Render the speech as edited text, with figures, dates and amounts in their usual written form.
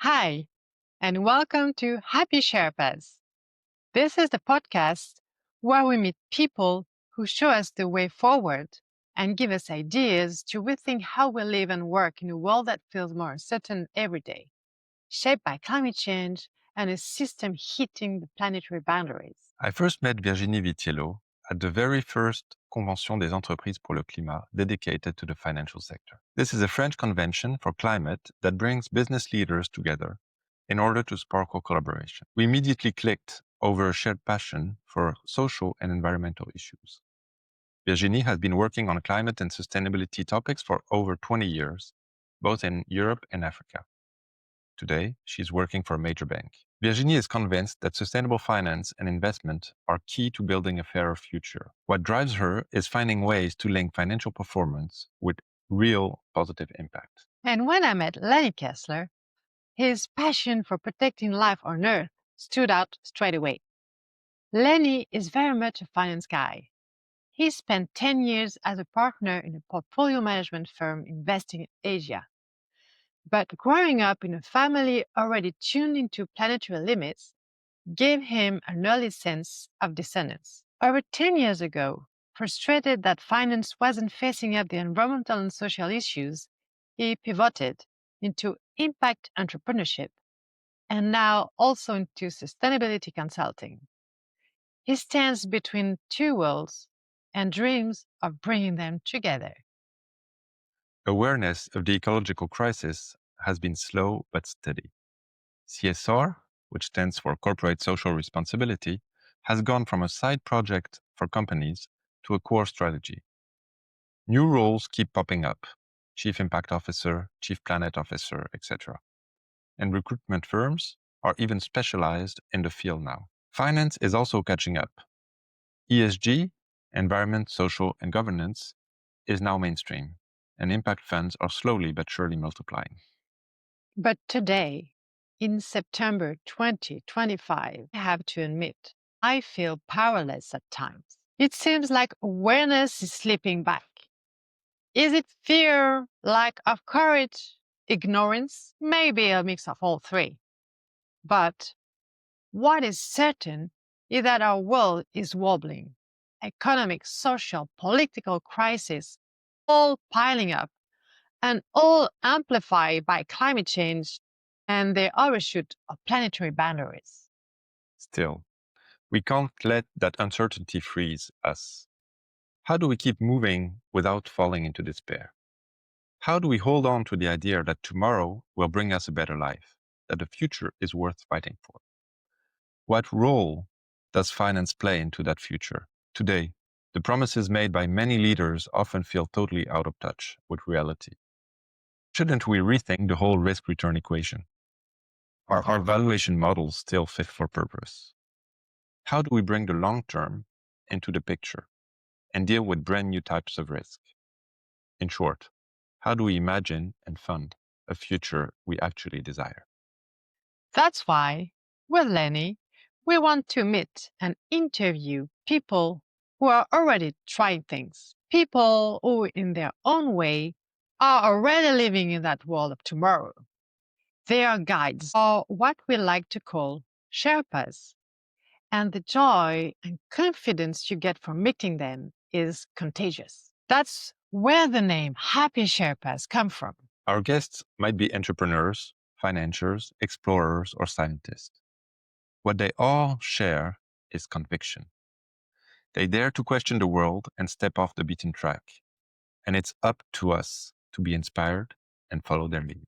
Hi, and welcome to Happy Sherpas. This is the podcast where we meet people who show us the way forward and give us ideas to rethink how we live and work in a world that feels more uncertain every day, shaped by climate change and a system hitting the planetary boundaries. I first met Virginie Vitiello at the very first Convention des entreprises pour le climat dedicated to the financial sector. This is a French convention for climate that brings business leaders together in order to sparkle collaboration. We immediately clicked over a shared passion for social and environmental issues. Virginie has been working on climate and sustainability topics for over 20 years, both in Europe and Africa. Today, she's working for a major bank. Virginie is convinced that sustainable finance and investment are key to building a fairer future. What drives her is finding ways to link financial performance with real positive impact. And when I met Lenny Kessler, his passion for protecting life on Earth stood out straight away. Lenny is very much a finance guy. He spent 10 years as a partner in a portfolio management firm investing in Asia. But growing up in a family already tuned into planetary limits gave him an early sense of dissonance. Over 10 years ago, frustrated that finance wasn't facing up the environmental and social issues, he pivoted into impact entrepreneurship and now also into sustainability consulting. He stands between two worlds and dreams of bringing them together. Awareness of the ecological crisis has been slow but steady. CSR, which stands for Corporate Social Responsibility, has gone from a side project for companies to a core strategy. New roles keep popping up: Chief Impact Officer, Chief Planet Officer, etc. And recruitment firms are even specialized in the field now. Finance is also catching up. ESG, environment, social, and governance, is now mainstream, and impact funds are slowly but surely multiplying. But today, in September 2025, I have to admit, I feel powerless at times. It seems like awareness is slipping back. Is it fear, lack of courage, ignorance? Maybe a mix of all three. But what is certain is that our world is wobbling. Economic, social, political crises all piling up and all amplified by climate change and the overshoot of planetary boundaries. Still, we can't let that uncertainty freeze us. How do we keep moving without falling into despair? How do we hold on to the idea that tomorrow will bring us a better life, that the future is worth fighting for? What role does finance play into that future? Today, the promises made by many leaders often feel totally out of touch with reality. Shouldn't we rethink the whole risk-return equation? Are our valuation models still fit for purpose? How do we bring the long term into the picture and deal with brand new types of risk? In short, how do we imagine and fund a future we actually desire? That's why, with Lenny, we want to meet and interview people who are already trying things, people who, in their own way, are already living in that world of tomorrow. They are guides, or what we like to call Sherpas, and the joy and confidence you get from meeting them is contagious. That's where the name Happy Sherpas come from. Our guests might be entrepreneurs, financiers, explorers, or scientists. What they all share is conviction. They dare to question the world and step off the beaten track. And it's up to us to be inspired and follow their lead.